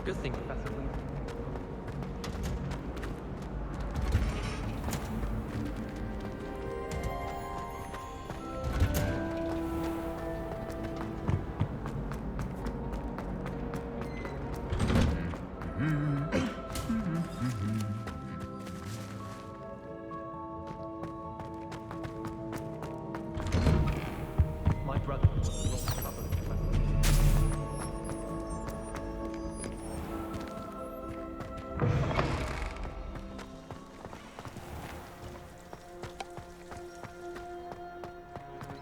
Good thing, Professor Weasley. My brother was a little trouble, Professor.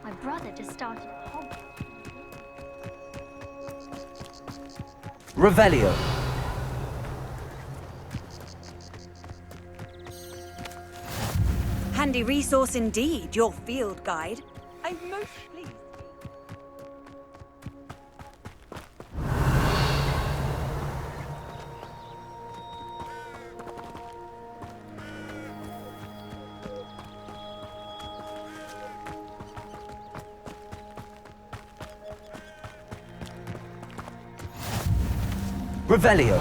My brother just started at Hogwarts. Revelio. Handy resource indeed, your field guide. I'm most pleased. Revelio.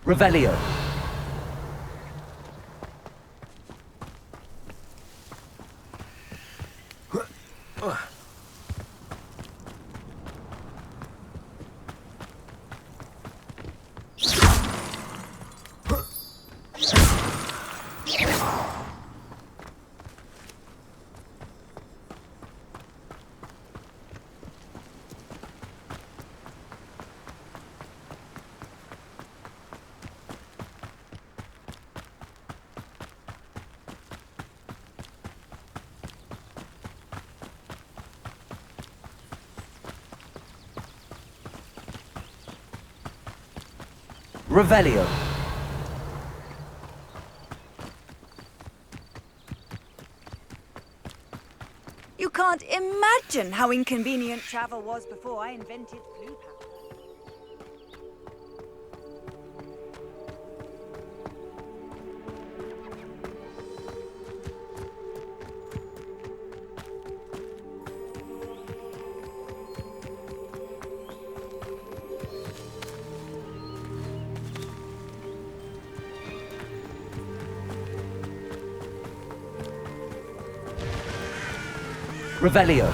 Revelio. Revelio. You can't imagine how inconvenient travel was before I invented blue powder. Revelio.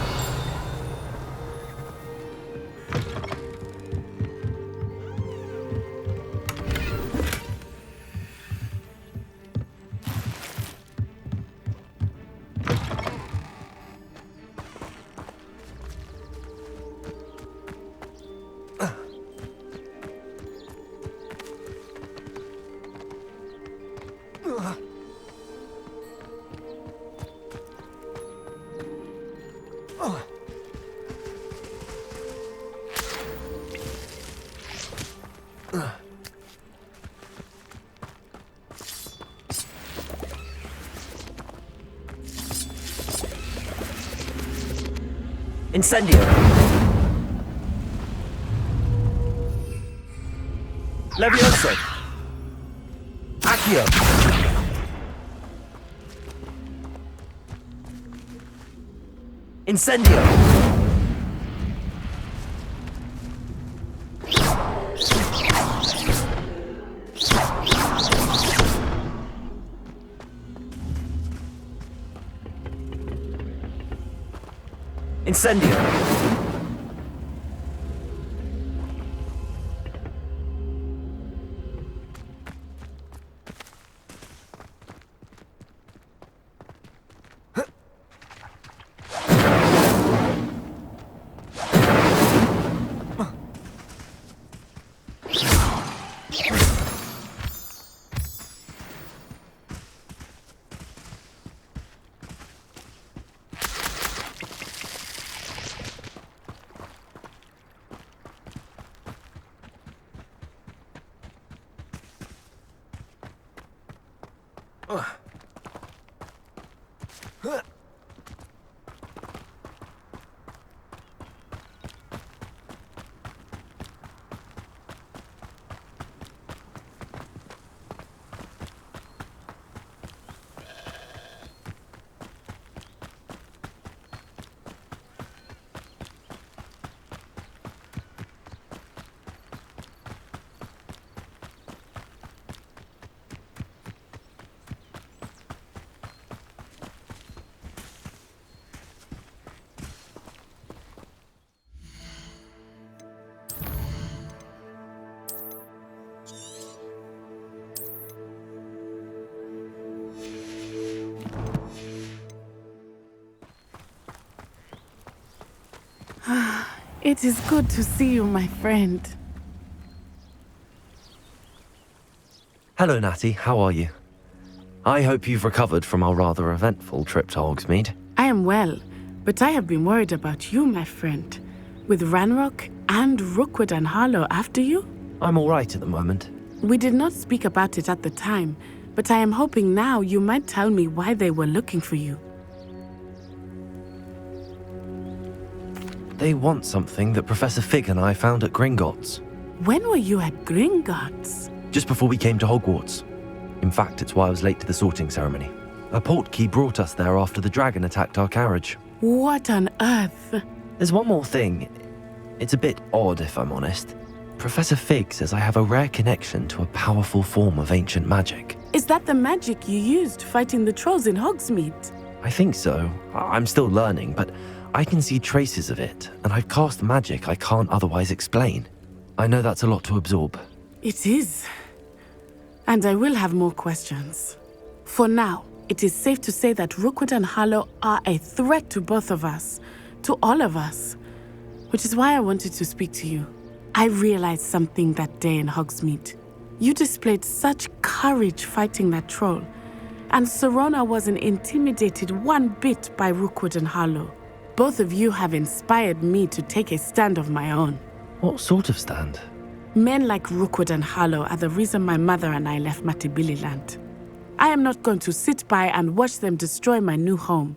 Incendio. Levioso. Accio! Incendio! Incendio! It is good to see you, my friend. Hello, Natty. How are you? I hope you've recovered from our rather eventful trip to Hogsmeade. I am well, but I have been worried about you, my friend. With Ranrock and Rookwood and Harlow after you? I'm all right at the moment. We did not speak about it at the time, but I am hoping now you might tell me why they were looking for you. They want something that Professor Fig and I found at Gringotts. When were you at Gringotts? Just before we came to Hogwarts. In fact, it's why I was late to the sorting ceremony. A portkey brought us there after the dragon attacked our carriage. What on earth? There's one more thing. It's a bit odd, if I'm honest. Professor Fig says I have a rare connection to a powerful form of ancient magic. Is that the magic you used fighting the trolls in Hogsmeade? I think so. I'm still learning, but I can see traces of it, and I've cast magic I can't otherwise explain. I know that's a lot to absorb. It is. And I will have more questions. For now, it is safe to say that Rookwood and Harlow are a threat to both of us, to all of us, which is why I wanted to speak to you. I realized something that day in Hogsmeade. You displayed such courage fighting that troll, and Serona wasn't intimidated one bit by Rookwood and Harlow. Both of you have inspired me to take a stand of my own. What sort of stand? Men like Rookwood and Harlow are the reason my mother and I left Matibililand. I am not going to sit by and watch them destroy my new home.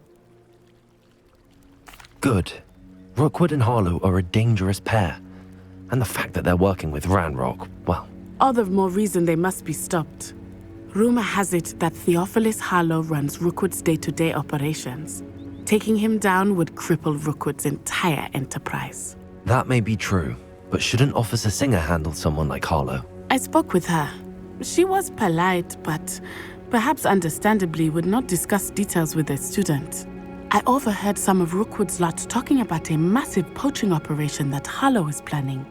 Good. Rookwood and Harlow are a dangerous pair. And the fact that they're working with Ranrock, well... All the more reason they must be stopped. Rumor has it that Theophilus Harlow runs Rookwood's day-to-day operations. Taking him down would cripple Rookwood's entire enterprise. That may be true, but shouldn't Officer Singer handle someone like Harlow? I spoke with her. She was polite, but perhaps understandably would not discuss details with a student. I overheard some of Rookwood's lot talking about a massive poaching operation that Harlow is planning.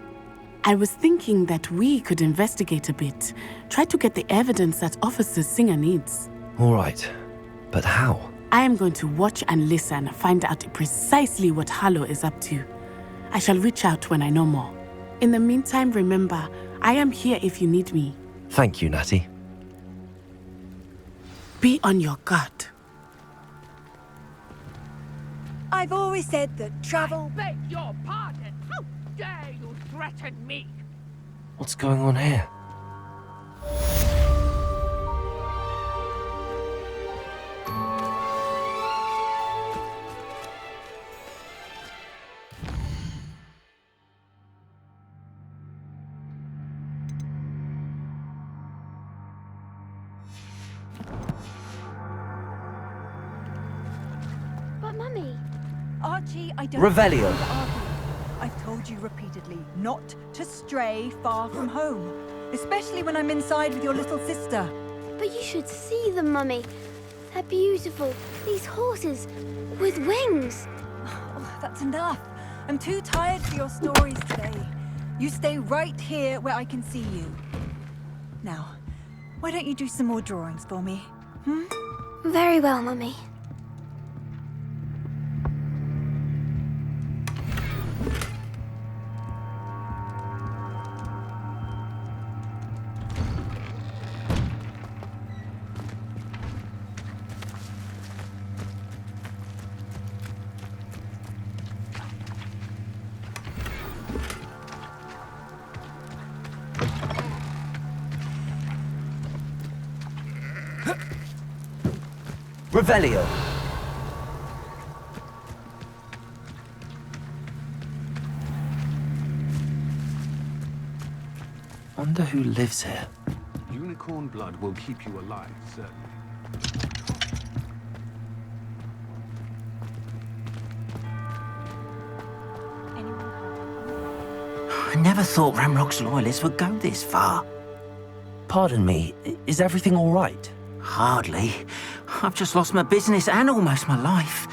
I was thinking that we could investigate a bit, try to get the evidence that Officer Singer needs. All right, but how? I am going to watch and listen, find out precisely what Harlow is up to. I shall reach out when I know more. In the meantime, remember, I am here if you need me. Thank you, Natty. Be on your guard. I've always said that travel... Beg your pardon. How dare you threaten me? What's going on here? Archie, I don't Revelio. want to argue. I've told you repeatedly not to stray far from home, especially when I'm inside with your little sister. But you should see them, Mummy. They're beautiful. These horses with wings. Oh, that's enough. I'm too tired for your stories today. You stay right here where I can see you. Now, why don't you do some more drawings for me? Very well, Mummy. Revelio. Wonder who lives here. Unicorn blood will keep you alive, certainly. I never thought Ramrock's loyalists would go this far. Pardon me, is everything all right? Hardly. I've just lost my business and almost my life.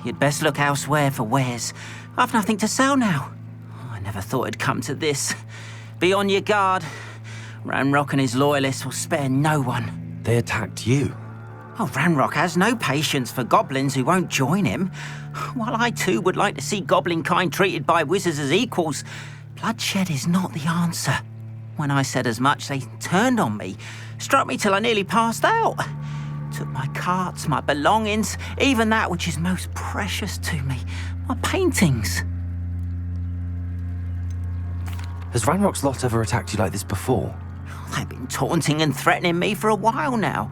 You'd best look elsewhere for wares. I've nothing to sell now. I never thought it'd come to this. Be on your guard. Ramrock and his loyalists will spare no one. They attacked you. Oh, Ramrock has no patience for goblins who won't join him. While I too would like to see goblin kind treated by wizards as equals, bloodshed is not the answer. When I said as much, they turned on me, struck me till I nearly passed out. Took my carts, my belongings, even that which is most precious to me, my paintings. Has Ranrock's lot ever attacked you like this before? They've been taunting and threatening me for a while now,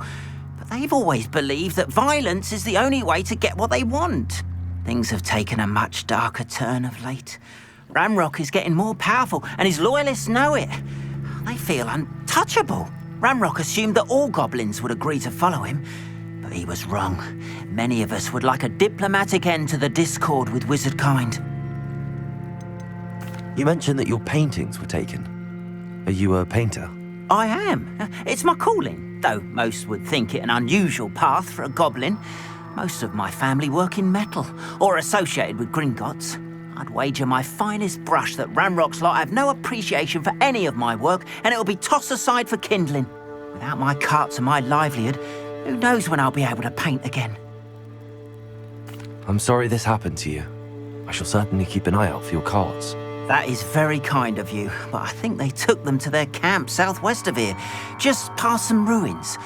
but they've always believed that violence is the only way to get what they want. Things have taken a much darker turn of late. Ramrock is getting more powerful, and his loyalists know it. They feel untouchable. Ramrock assumed that all goblins would agree to follow him, but he was wrong. Many of us would like a diplomatic end to the discord with wizard kind. You mentioned that your paintings were taken. Are you a painter? I am. It's my calling, though most would think it an unusual path for a goblin. Most of my family work in metal, or associated with Gringotts. I'd wager my finest brush that Ramrock's lot have no appreciation for any of my work, and it'll be tossed aside for kindling. Without my carts and my livelihood, who knows when I'll be able to paint again? I'm sorry this happened to you. I shall certainly keep an eye out for your carts. That is very kind of you, but I think they took them to their camp southwest of here, just past some ruins.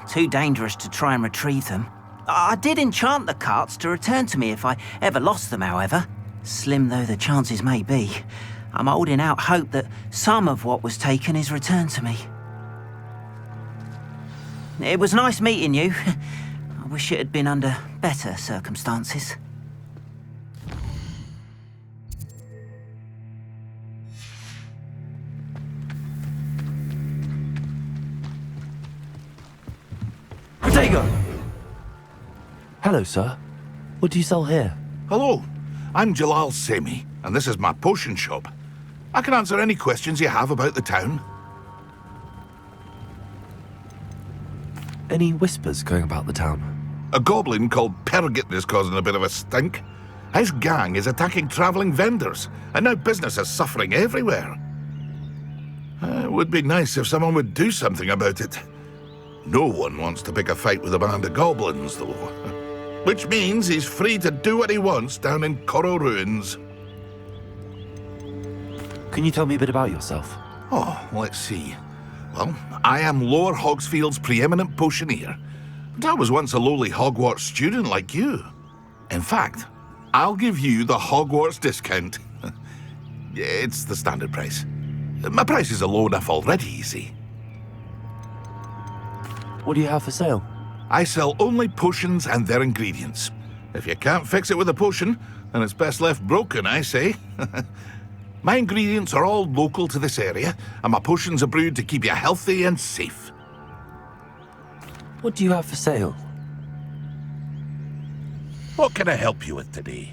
Too dangerous to try and retrieve them. I did enchant the carts to return to me if I ever lost them, however. Slim though the chances may be, I'm holding out hope that some of what was taken is returned to me. It was nice meeting you. I wish it had been under better circumstances. Protego! Hello, sir. What do you sell here? Hello, I'm Jalal Semi, and this is my potion shop. I can answer any questions you have about the town. Any whispers going about the town? A goblin called Pergit is causing a bit of a stink. His gang is attacking travelling vendors, and now business is suffering everywhere. It would be nice if someone would do something about it. No one wants to pick a fight with a band of goblins, though. Which means he's free to do what he wants down in Coral Ruins. Can you tell me a bit about yourself? Oh, let's see. Well, I am Lower Hogsfield's preeminent potioneer. But I was once a lowly Hogwarts student like you. In fact, I'll give you the Hogwarts discount. It's the standard price. My prices are low enough already, you see. What do you have for sale? I sell only potions and their ingredients. If you can't fix it with a potion, then it's best left broken, I say. My ingredients are all local to this area, and my potions are brewed to keep you healthy and safe. What do you have for sale? What can I help you with today?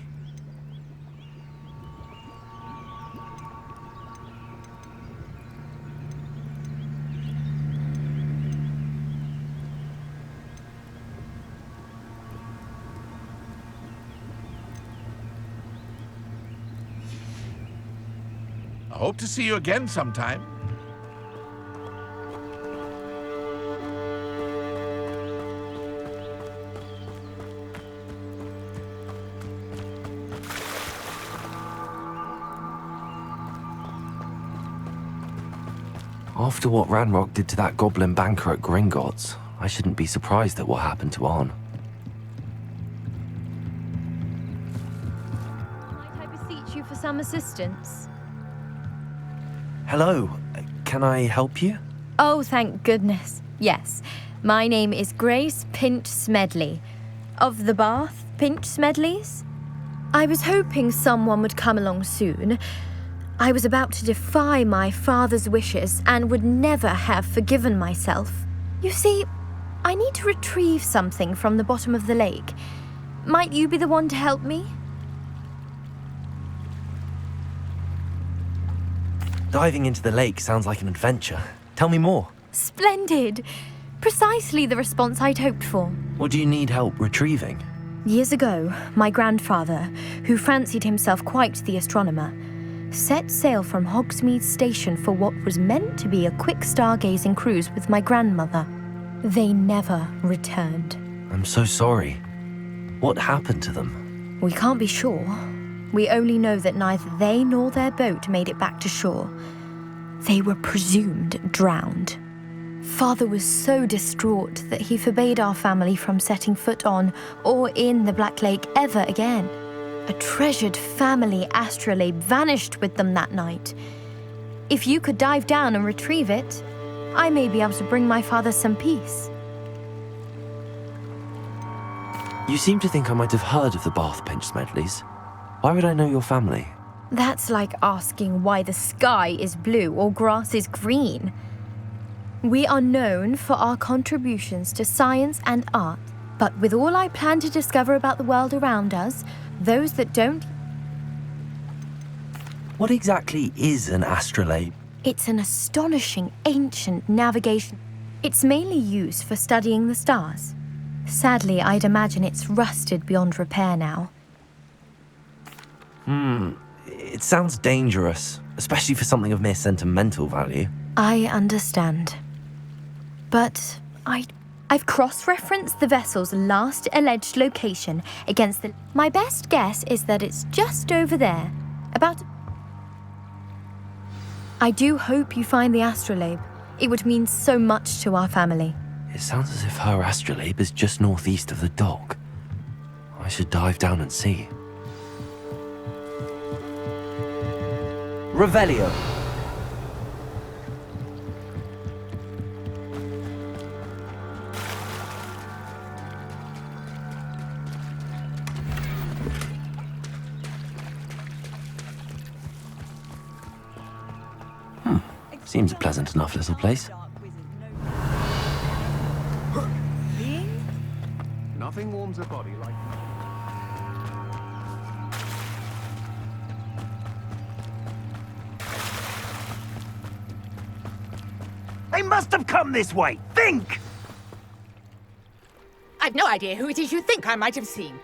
Hope to see you again sometime. After what Ranrock did to that goblin banker at Gringotts, I shouldn't be surprised at what happened to Arn. Might I beseech you for some assistance? Hello, can I help you? Oh, thank goodness. Yes. My name is Grace Pinch Smedley. Of the Bath Pinch Smedleys? I was hoping someone would come along soon. I was about to defy my father's wishes and would never have forgiven myself. You see, I need to retrieve something from the bottom of the lake. Might you be the one to help me? Diving into the lake sounds like an adventure. Tell me more. Splendid! Precisely the response I'd hoped for. What do you need help retrieving? Years ago, my grandfather, who fancied himself quite the astronomer, set sail from Hogsmeade Station for what was meant to be a quick stargazing cruise with my grandmother. They never returned. I'm so sorry. What happened to them? We can't be sure. We only know that neither they nor their boat made it back to shore. They were presumed drowned. Father was so distraught that he forbade our family from setting foot on or in the Black Lake ever again. A treasured family astrolabe vanished with them that night. If you could dive down and retrieve it, I may be able to bring my father some peace. You seem to think I might have heard of the Bath Pinch Smedleys. Why would I know your family? That's like asking why the sky is blue or grass is green. We are known for our contributions to science and art, but with all I plan to discover about the world around us, those that don't... What exactly is an astrolabe? It's an astonishing ancient navigation. It's mainly used for studying the stars. Sadly, I'd imagine it's rusted beyond repair now. It sounds dangerous, especially for something of mere sentimental value. I understand. But I've cross-referenced the vessel's last alleged location against the... My best guess is that it's just over there, about... I do hope you find the astrolabe. It would mean so much to our family. It sounds as if her astrolabe is just northeast of the dock. I should dive down and see. Revelio. Seems a pleasant enough little place. Nothing warms a body like... They must have come this way. Think! I've no idea who it is you think I might have seen.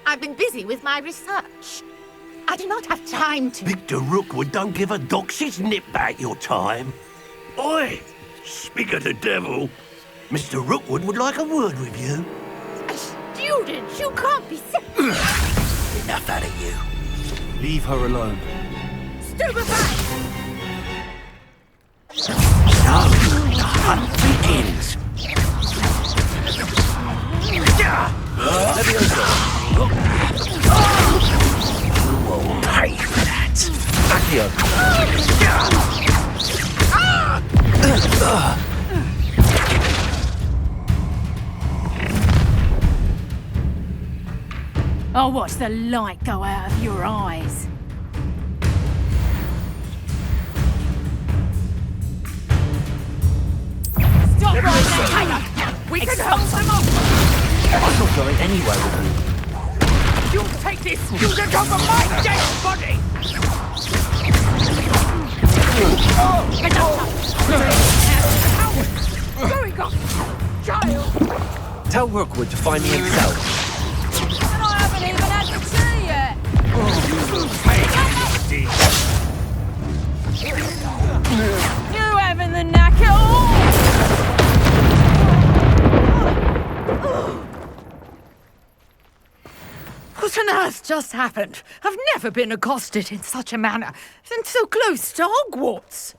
I've been busy with my research. I do not have time to... Victor Rookwood don't give a doxy's nip back your time. Oi! Speak of the devil. Mr. Rookwood would like a word with you. A student? You can't be sick. Enough out of you. Leave her alone. Stupefy! Now, the hunt begins. You will pay for that. I'll watch the light go out of your eyes. Stop right there, Taylor! We can help them off! I'm not going anywhere with you. You'll take this! You'll recover my dead body! Get up! Going up! Child! Tell Rookwood to find me himself. And I haven't even had the tea yet! earth just happened? I've never been accosted in such a manner, and so close to Hogwarts.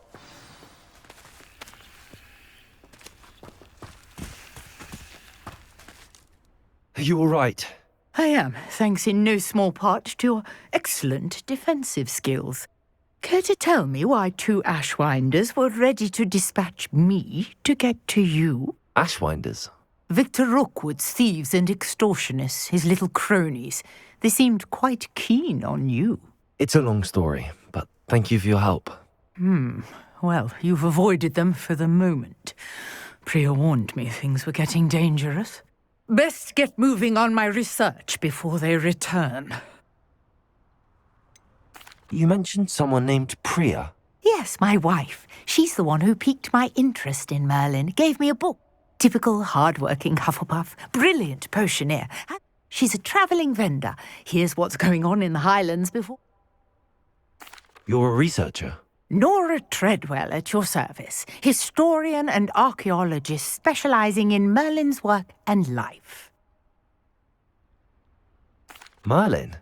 Are you all right? I am, thanks in no small part to your excellent defensive skills. Care to tell me why 2 Ashwinders were ready to dispatch me to get to you? Ashwinders? Victor Rookwood's thieves and extortionists, his little cronies. They seemed quite keen on you. It's a long story, but thank you for your help. Well, you've avoided them for the moment. Priya warned me things were getting dangerous. Best get moving on my research before they return. You mentioned someone named Priya. Yes, my wife. She's the one who piqued my interest in Merlin, gave me a book. Typical hard-working Hufflepuff, brilliant potioneer. She's a travelling vendor. Here's what's going on in the Highlands before... You're a researcher? Nora Treadwell at your service, historian and archaeologist specialising in Merlin's work and life. Merlin?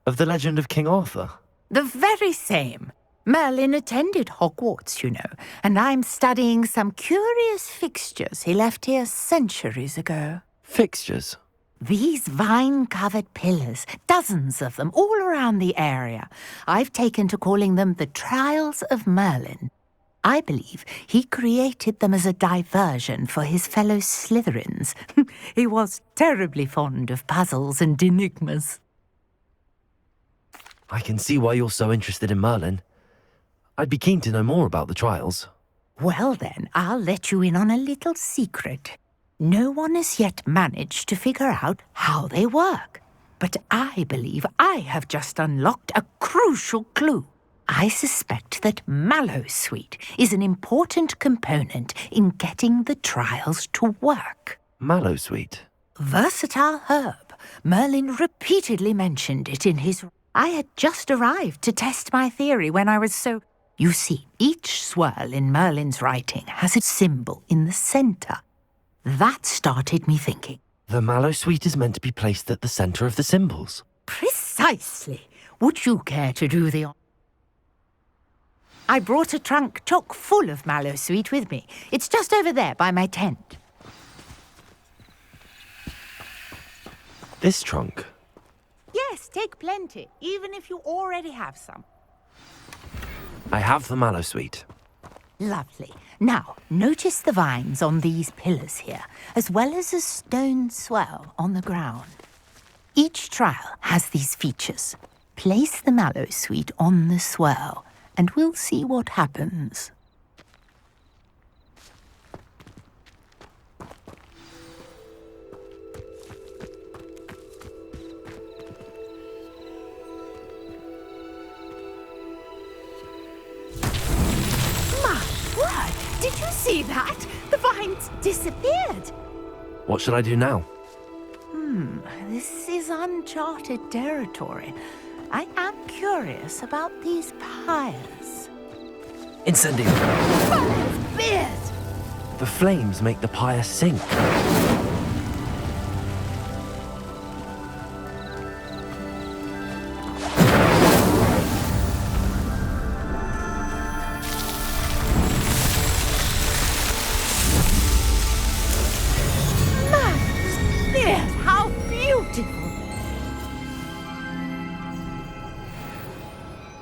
Of the legend of King Arthur? The very same. Merlin attended Hogwarts, you know, and I'm studying some curious fixtures he left here centuries ago. Fixtures? These vine-covered pillars, dozens of them, all around the area. I've taken to calling them the Trials of Merlin. I believe he created them as a diversion for his fellow Slytherins. He was terribly fond of puzzles and enigmas. I can see why you're so interested in Merlin. I'd be keen to know more about the trials. Well then, I'll let you in on a little secret. No one has yet managed to figure out how they work. But I believe I have just unlocked a crucial clue. I suspect that Mallowsweet is an important component in getting the trials to work. Mallowsweet? Versatile herb. Merlin repeatedly mentioned it in his... I had just arrived to test my theory when I was so... You see, each swirl in Merlin's writing has a symbol in the centre. That started me thinking. The Mallowsweet is meant to be placed at the centre of the symbols. Precisely. Would you care to do the... I brought a trunk chock full of Mallowsweet with me. It's just over there by my tent. This trunk? Yes, take plenty, even if you already have some. I have the Mallowsweet. Lovely. Now, notice the vines on these pillars here, as well as a stone swell on the ground. Each trial has these features. Place the Mallowsweet on the swell, and we'll see what happens. Did you see that? The vines disappeared. What should I do now? This is uncharted territory. I am curious about these pyres. Incendio! Beard! The flames make the pyre sink.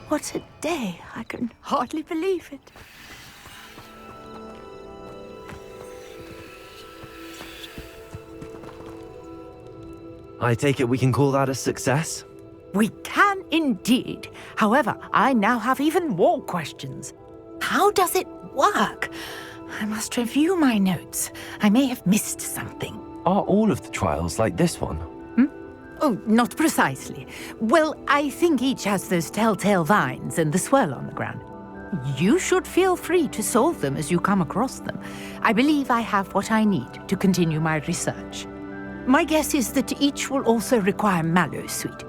What a day! I can hardly believe it. I take it we can call that a success? We can indeed. However, I now have even more questions. How does it work? I must review my notes. I may have missed something. Are all of the trials like this one? Oh, not precisely. Well, I think each has those telltale vines and the swirl on the ground. You should feel free to solve them as you come across them. I believe I have what I need to continue my research. My guess is that each will also require Mallowsweet,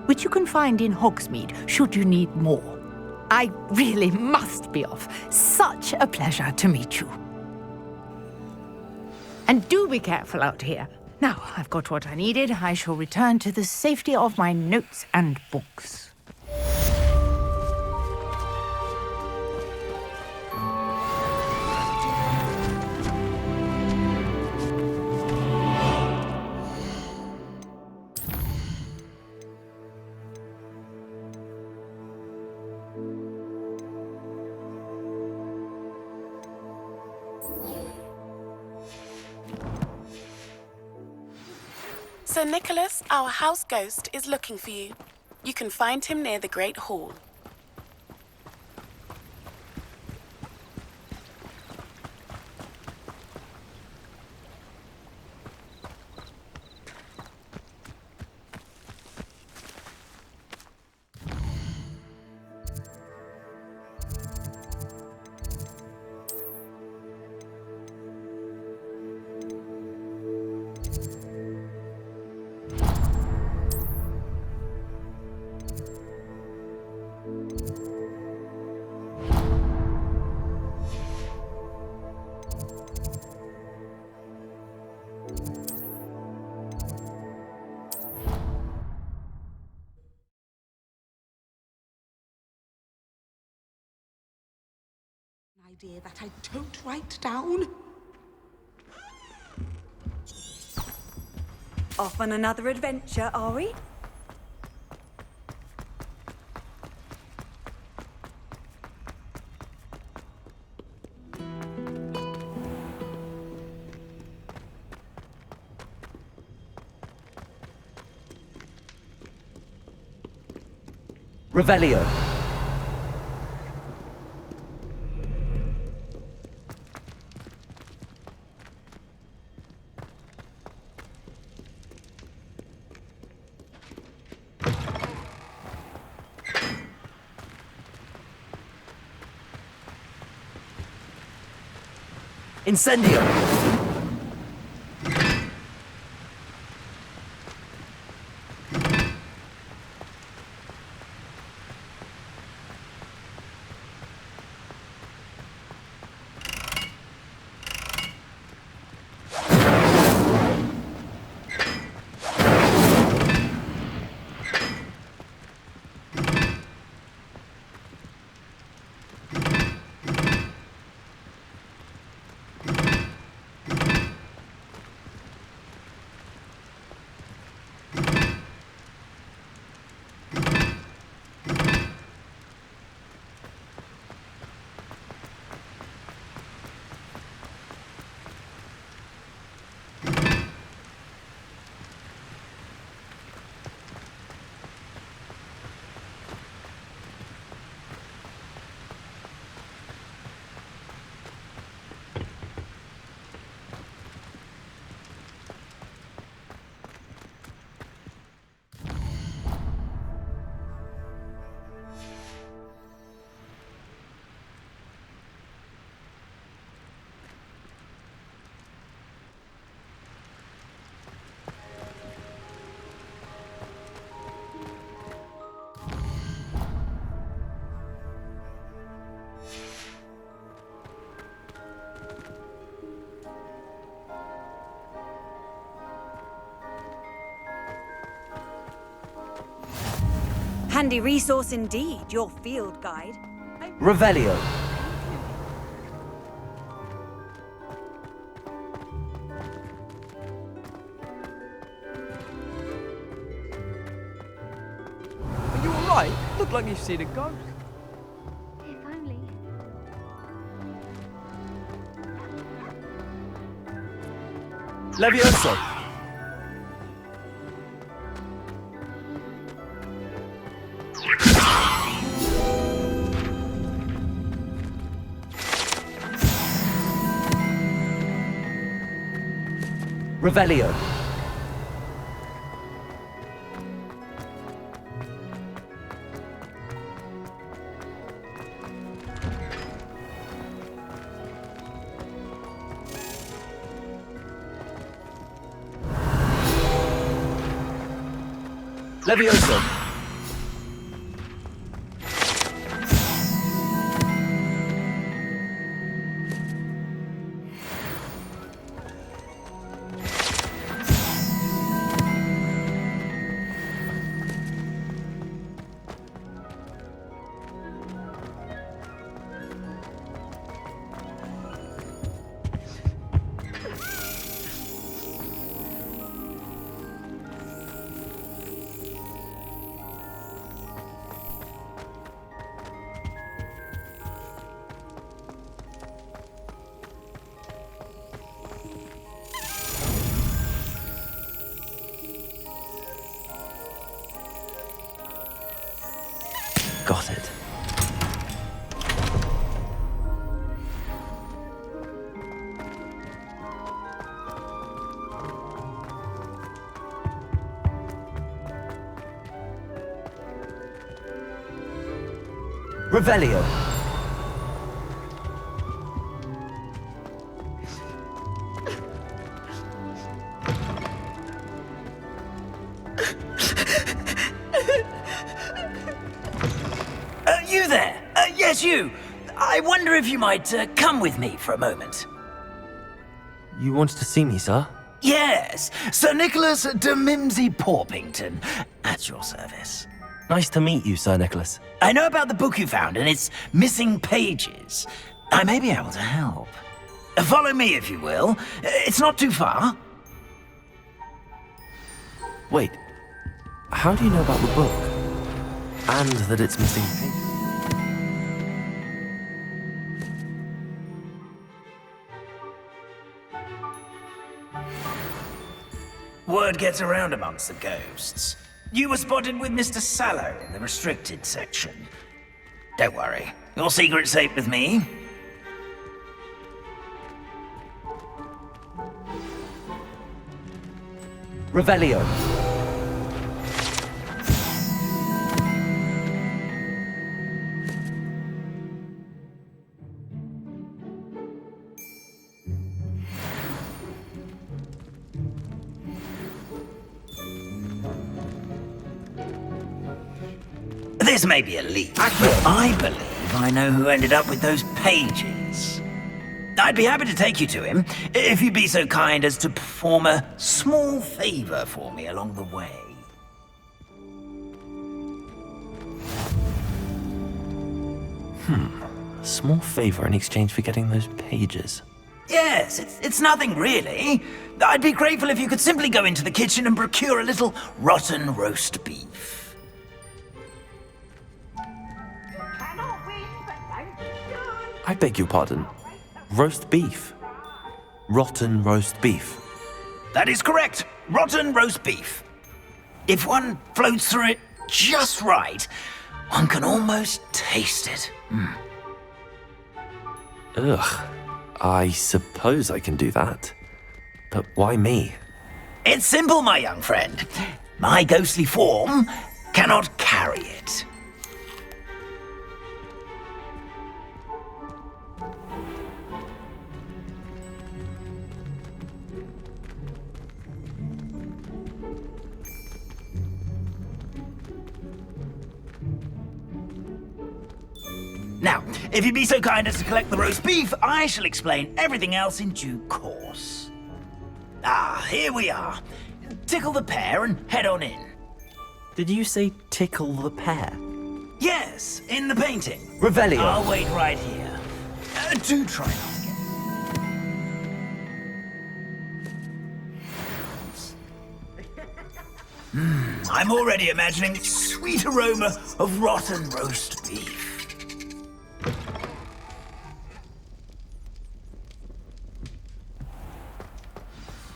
which you can find in Hogsmeade should you need more. I really must be off. Such a pleasure to meet you. And do be careful out here. Now I've got what I needed. I shall return to the safety of my notes and books. Sir Nicholas, our house ghost, is looking for you. You can find him near the Great Hall. Idea that I don't write down. Off on another adventure, are we? Revelio. Incendio! Handy resource indeed, your field guide. Revelio. Are you alright? Look like you've seen a ghost. If only. Levioso. Revelio. Levioso. Revelio. You there? Yes, you. I wonder if you might come with me for a moment. You wanted to see me, sir? Yes, Sir Nicholas de Mimsy Porpington, at your service. Nice to meet you, Sir Nicholas. I know about the book you found and its missing pages. I may be able to help. Follow me, if you will. It's not too far. Wait, how do you know about the book? And that it's missing pages? Word gets around amongst the ghosts. You were spotted with Mr. Sallow in the restricted section. Don't worry, your secret's safe with me. Revelio. This may be a leap, but I believe I know who ended up with those pages. I'd be happy to take you to him, if you'd be so kind as to perform a small favor for me along the way. A small favor in exchange for getting those pages. Yes, it's nothing really. I'd be grateful if you could simply go into the kitchen and procure a little rotten roast beef. I beg your pardon. Roast beef. Rotten roast beef. That is correct. Rotten roast beef. If one floats through it just right, one can almost taste it. Ugh. I suppose I can do that. But why me? It's simple, my young friend. My ghostly form cannot carry it. Now, if you'd be so kind as to collect the roast beef, I shall explain everything else in due course. Ah, here we are. Tickle the pear and head on in. Did you say tickle the pear? Yes, in the painting. Revelio. I'll wait right here. Do try not to get... I'm already imagining the sweet aroma of rotten roast beef.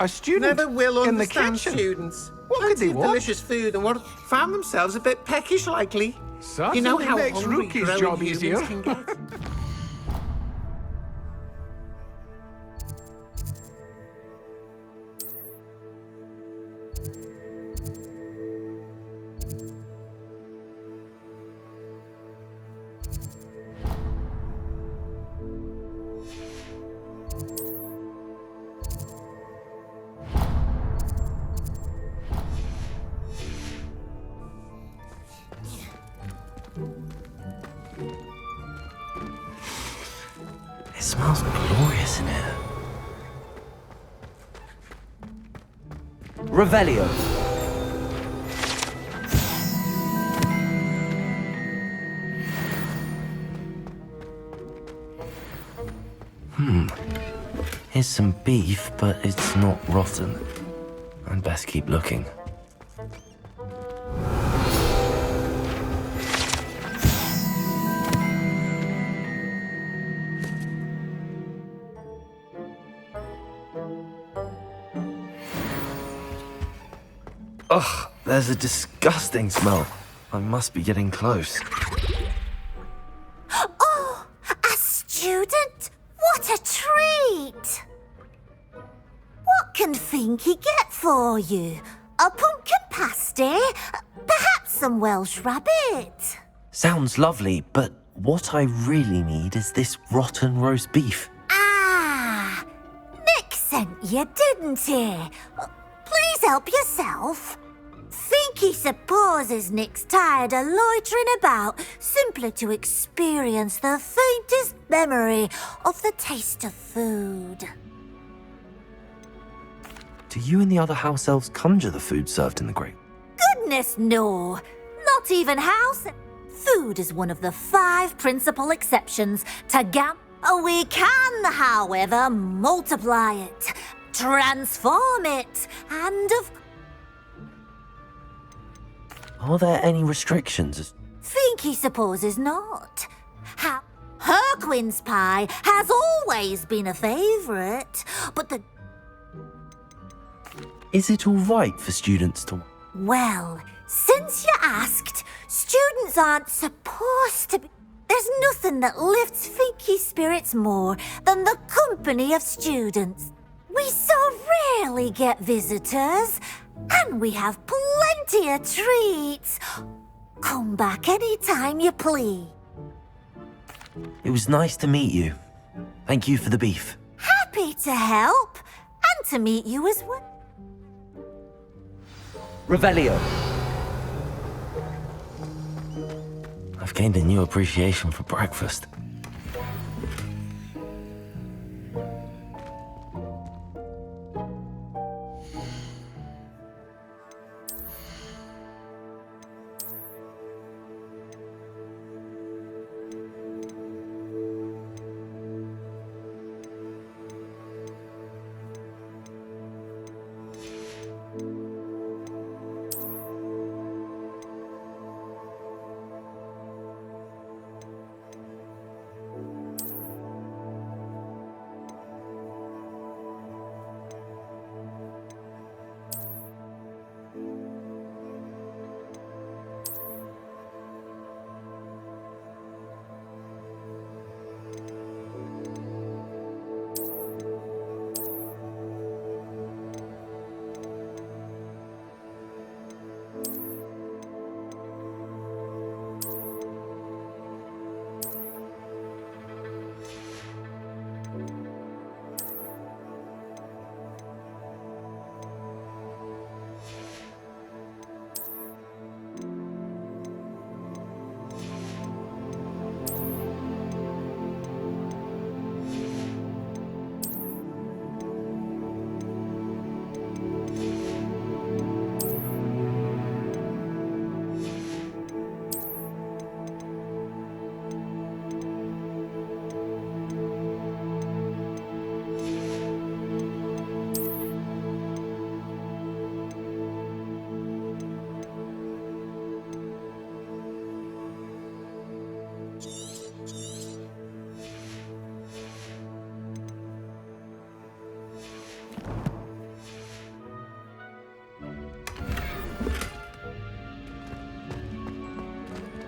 A student Never will in the understand kitchen. students. What could Plenty they of want? delicious food and what found themselves a bit peckish likely. Certainly You know how makes hungry Rookie's growing job humans easier. can get. It smells glorious in here. Revelio. Here's some beef, but it's not rotten. I'd best keep looking. Ugh, there's a disgusting smell. I must be getting close. Oh, a student? What a treat! What can Finky get for you? A pumpkin pasty? Perhaps some Welsh rabbit? Sounds lovely, but what I really need is this rotten roast beef. Ah, Nick sent you, didn't he? Please help yourself. Think he supposes Nick's tired of loitering about simply to experience the faintest memory of the taste of food. Do you and the other house elves conjure the food served in the grate? Goodness, no. Not even house. Food is one of the 5 principal exceptions to GAM. We can, however, multiply it, transform it, and Are there any restrictions? think he supposes not. Herquin's pie has always been a favourite, but the... Is it all right for students to... Well, since you asked, students aren't supposed to be... There's nothing that lifts Finky's spirits more than the company of students. We so rarely get visitors, and we have plenty of treats. Come back any time you please. It was nice to meet you. Thank you for the beef. Happy to help, and to meet you as well. Revelio. I've gained a new appreciation for breakfast.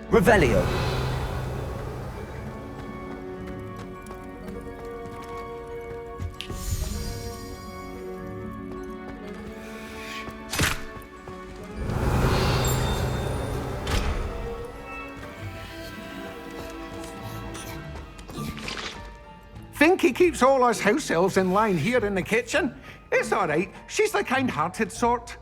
Revelio. Finky keeps all us house elves in line here in the kitchen. It's all right. She's the kind-hearted sort.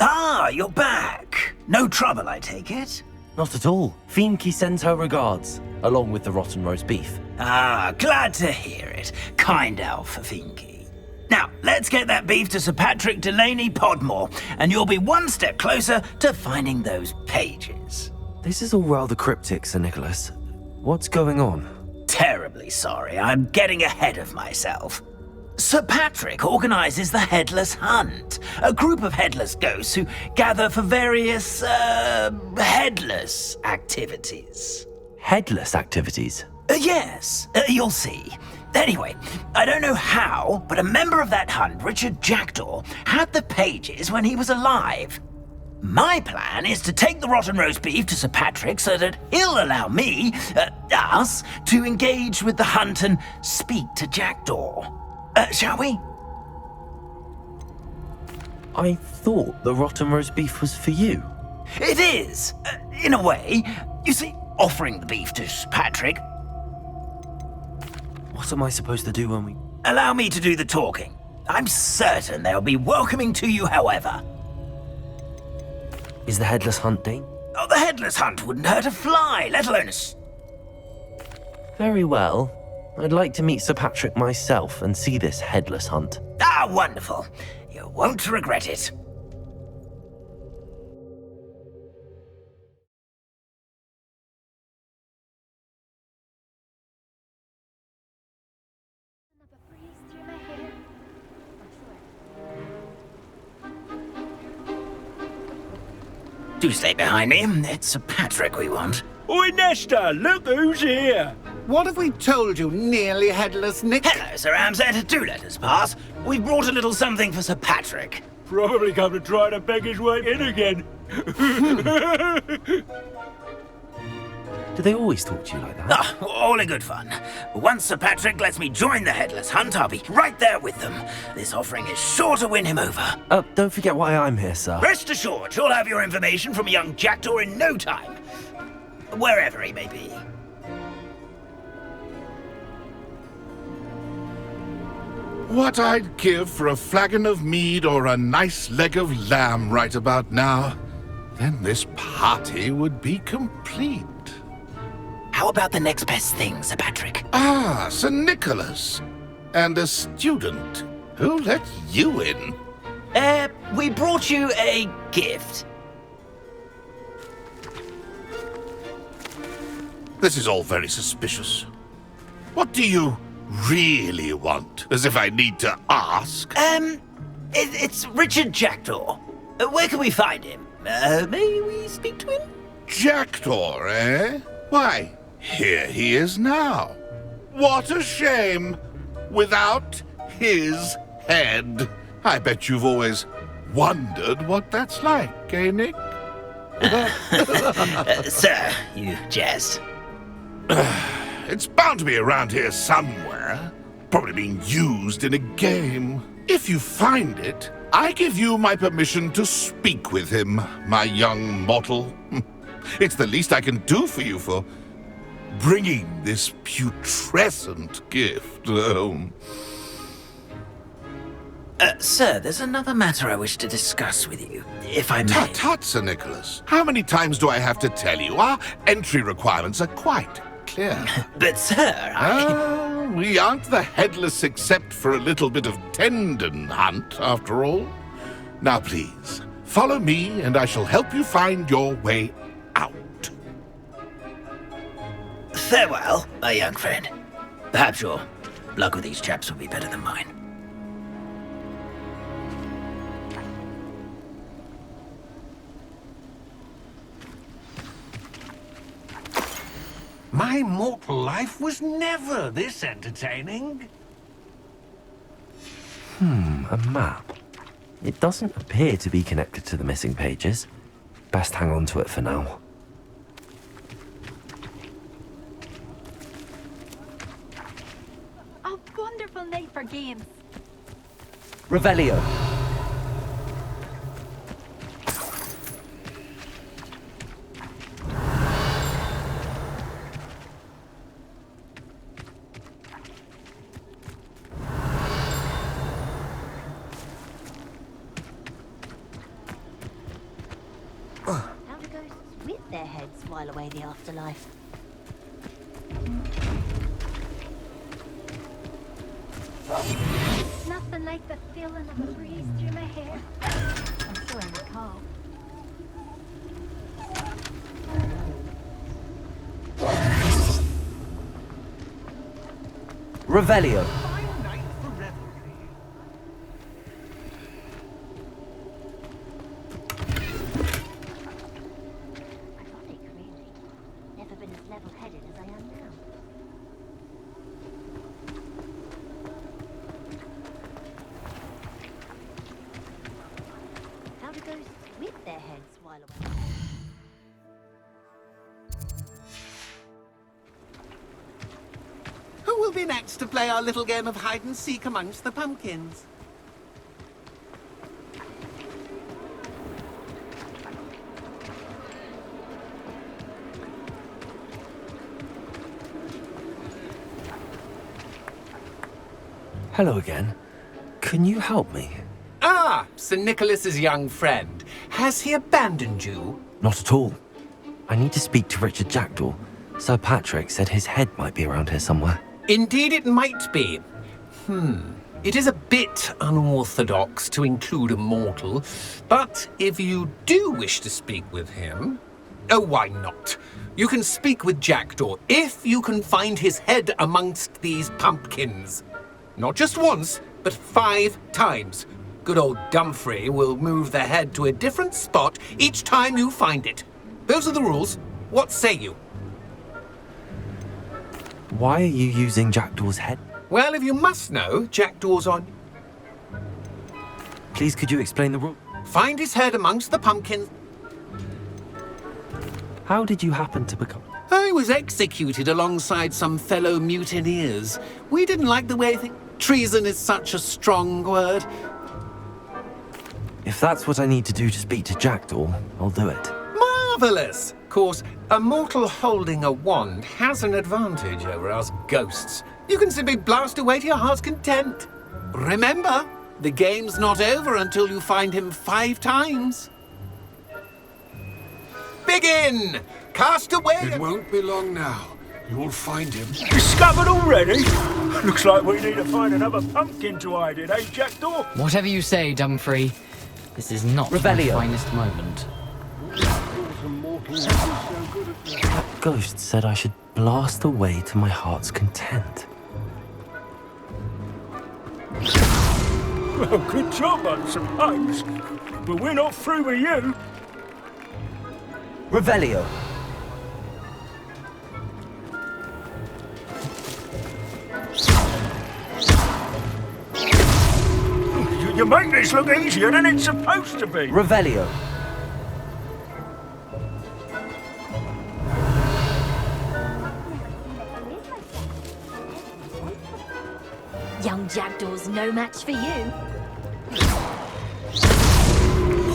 Ah, you're back. No trouble, I take it? Not at all. Finky sends her regards, along with the rotten roast beef. Ah, glad to hear it. Kind elf for Finky. Now, let's get that beef to Sir Patrick Delaney Podmore, and you'll be one step closer to finding those pages. This is all rather cryptic, Sir Nicholas. What's going on? Terribly sorry, I'm getting ahead of myself. Sir Patrick organises the Headless Hunt, a group of headless ghosts who gather for various, headless activities. Headless activities? Yes, you'll see. Anyway, I don't know how, but a member of that hunt, Richard Jackdaw, had the pages when he was alive. My plan is to take the rotten roast beef to Sir Patrick so that he'll allow me, us, to engage with the hunt and speak to Jackdaw. Shall we? I thought the rotten roast beef was for you. It is, in a way. You see, offering the beef to Sir Patrick. What am I supposed to do when we... Allow me to do the talking. I'm certain they'll be welcoming to you, however. Is the headless hunt, Dane? Oh, the headless hunt wouldn't hurt a fly, let alone a... Very well. I'd like to meet Sir Patrick myself and see this headless hunt. Ah, wonderful. You won't regret it. Do stay behind me. It's Sir Patrick we want. Oi, Nesta, look who's here. What have we told you, nearly headless Nick? Hello, Sir Ramsay. Do let us pass. We've brought a little something for Sir Patrick. Probably come to try to beg his way in again. Do they always talk to you like that? Ah, all in good fun. Once Sir Patrick lets me join the headless hunt, I'll be right there with them. This offering is sure to win him over. Don't forget why I'm here, sir. Rest assured, you'll have your information from a young jackdaw in no time. Wherever he may be. What I'd give for a flagon of mead or a nice leg of lamb right about now. Then this party would be complete. How about the next best thing, Sir Patrick? Ah, Sir Nicholas. And a student. Who let you in? We brought you a gift. This is all very suspicious. What do you really want? As if I need to ask. It's Richard Jackdaw. Where can we find him? May we speak to him? Jackdaw, eh? Why, here he is now. What a shame. Without his head. I bet you've always wondered what that's like, eh, Nick? Sir, you jest. It's bound to be around here somewhere. Probably being used in a game. If you find it, I give you my permission to speak with him, my young mortal. It's the least I can do for you for bringing this putrescent gift home. Sir, there's another matter I wish to discuss with you, if I may. Tut, tut, Sir Nicholas. How many times do I have to tell you? Our entry requirements are quite clear. But, sir, we aren't the headless except for a little bit of tendon hunt, after all. Now, please, follow me, and I shall help you find your way out. Farewell, my young friend. Perhaps your luck with these chaps will be better than mine. My mortal life was never this entertaining. A map. It doesn't appear to be connected to the missing pages. Best hang on to it for now. A wonderful night for games. Revelio. How do ghosts with their heads while away the afterlife? Nothing like the feeling of a breeze through my hair. I'm sure I recall. Revelio. Ironic, really. Never been as level-headed as I am now. How do ghosts with their heads while away? Who will be next to play our little game of hide and seek amongst the pumpkins? Hello again. Can you help me? Ah, Sir Nicholas's young friend. Has he abandoned you? Not at all. I need to speak to Richard Jackdaw. Sir Patrick said his head might be around here somewhere. Indeed it might be. It is a bit unorthodox to include a mortal, but if you do wish to speak with him... Oh, why not? You can speak with Jackdaw if you can find his head amongst these pumpkins. Not just once, but 5 times. Good old Dumfrey will move the head to a different spot each time you find it. Those are the rules. What say you? Why are you using Jackdaw's head? Well, if you must know, Jackdaw's on... Please, could you explain the rule? Find his head amongst the pumpkins. How did you happen to become... I was executed alongside some fellow mutineers. We didn't like the way treason is such a strong word. If that's what I need to do to speak to Jackdaw, I'll do it. Marvellous! Of course, a mortal holding a wand has an advantage over us ghosts. You can simply blast away to your heart's content. Remember, the game's not over until you find him 5 times. Begin! Cast away... It won't be long now. You'll find him. Discovered already? Looks like we need to find another pumpkin to hide in, eh, Jackdaw? Whatever you say, Dumfrey. This is not Revelio. my finest moment. That ghost said I should blast away to my heart's content. Well, good job, I suppose. But we're not through with you. Revelio. You make this look easier than it's supposed to be. Revelio. Young Jackdaw's no match for you.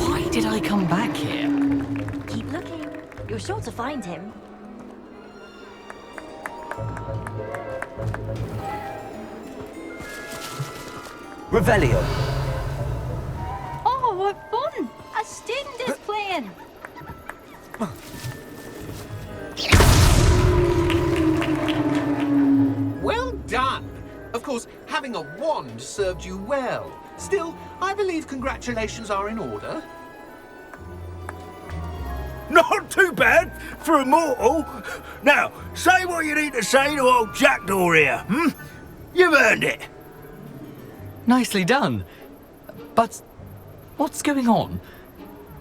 Why did I come back here? Keep looking. You're sure to find him. Revelio. Oh, what fun! A student is playing. Well done! Of course, having a wand served you well. Still, I believe congratulations are in order. Not too bad for a mortal. Now, say what you need to say to old Jackdaw here, You've earned it. Nicely done. But what's going on?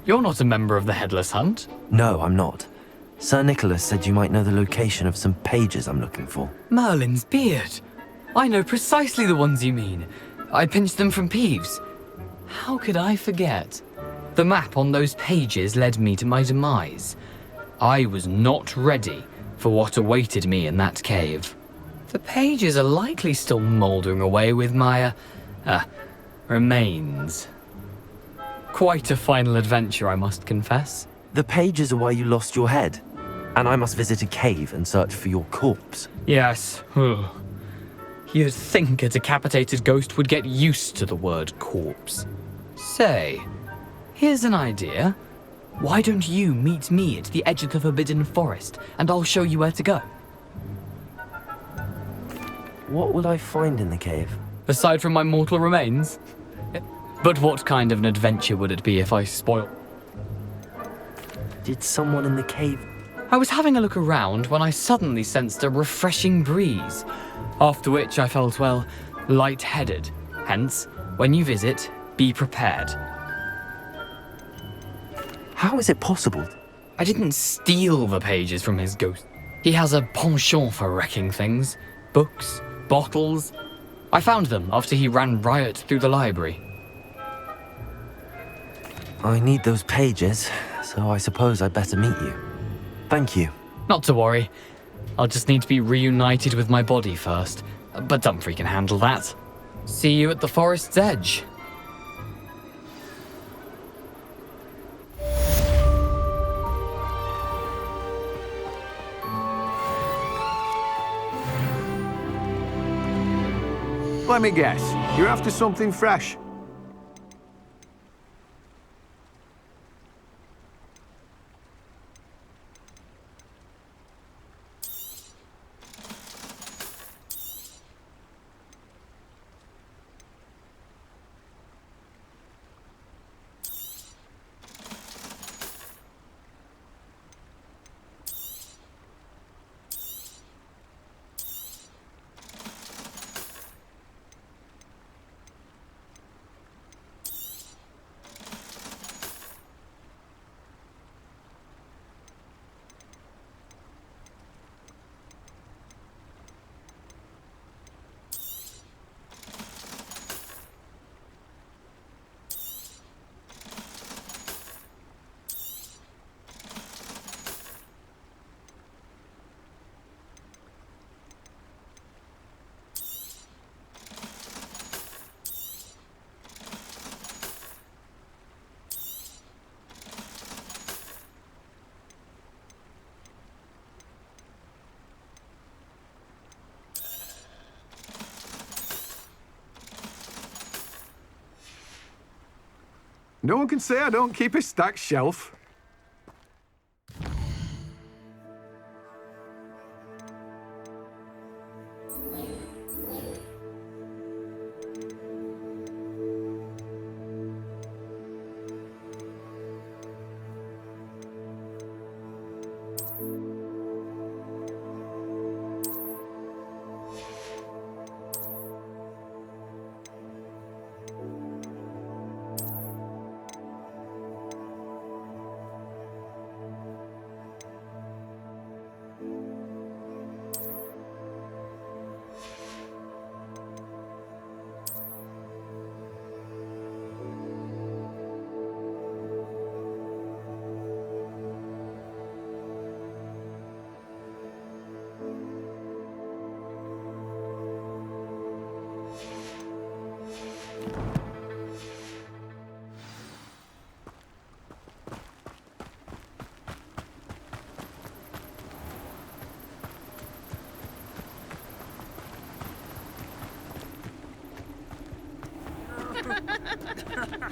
You're not a member of the Headless Hunt. No, I'm not. Sir Nicholas said you might know the location of some pages I'm looking for. Merlin's beard. I know precisely the ones you mean. I pinched them from Peeves. How could I forget? The map on those pages led me to my demise. I was not ready for what awaited me in that cave. The pages are likely still mouldering away with my, remains. Quite a final adventure, I must confess. The pages are why you lost your head, and I must visit a cave and search for your corpse. Yes. You'd think a decapitated ghost would get used to the word corpse. Say, here's an idea. Why don't you meet me at the edge of the Forbidden Forest, and I'll show you where to go? What will I find in the cave? Aside from my mortal remains? But what kind of an adventure would it be if I spoil... Did someone in the cave... I was having a look around when I suddenly sensed a refreshing breeze, after which I felt, well, light-headed. Hence, when you visit, be prepared. How is it possible? I didn't steal the pages from his ghost. He has a penchant for wrecking things. Books, bottles. I found them after he ran riot through the library. I need those pages, so I suppose I'd better meet you. Thank you. Not to worry. I'll just need to be reunited with my body first. But Dumfrey can handle that. See you at the forest's edge. Let me guess. You're after something fresh. No one can say I don't keep a stacked shelf.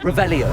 Revelio.